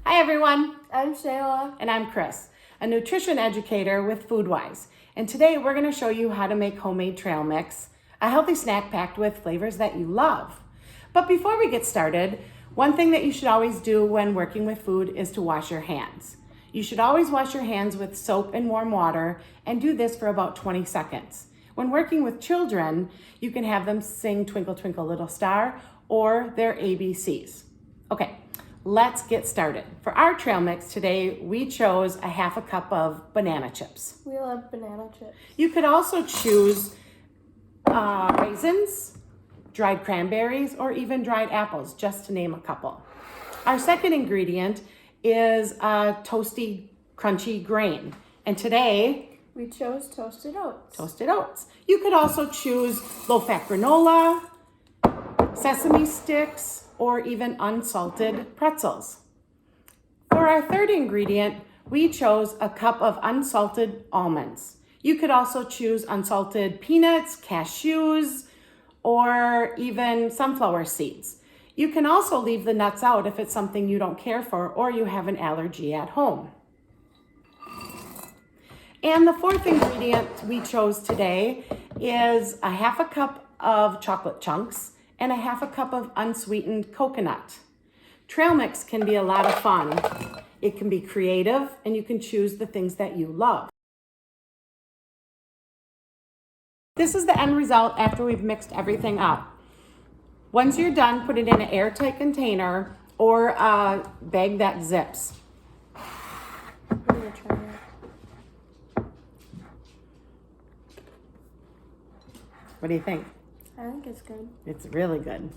Hi everyone, I'm Shayla. and I'm Chris, a nutrition educator with FoodWise. And today we're going to show you how to make homemade trail mix, a healthy snack packed with flavors that you love. But before we get started, one thing that you should always do when working with food is to wash your hands. You should always wash your hands with soap and warm water and do this for about 20 seconds. When working with children, you can have them sing Twinkle, Twinkle, Little Star or their ABCs. Okay, let's get started. For our trail mix today, we chose a half a cup of banana chips. We love banana chips. You could also choose raisins, dried cranberries, or even dried apples, just to name a couple. Our second ingredient is a toasty, crunchy grain. And today, we chose toasted oats. toasted oats. You could also choose low-fat granola, sesame sticks, or even unsalted pretzels. For our third ingredient, we chose a cup of unsalted almonds. You could also choose unsalted peanuts, cashews, or even sunflower seeds. You can also leave the nuts out if it's something you don't care for or you have an allergy at home. And the fourth ingredient we chose today is a half a cup of chocolate chunks and a half a cup of unsweetened coconut. Trail mix can be a lot of fun. It can be creative and you can choose the things that you love. This is the end result after we've mixed everything up. Once you're done, put it in an airtight container or a bag that zips. I'm gonna try it. What do you think? I think it's good. It's really good.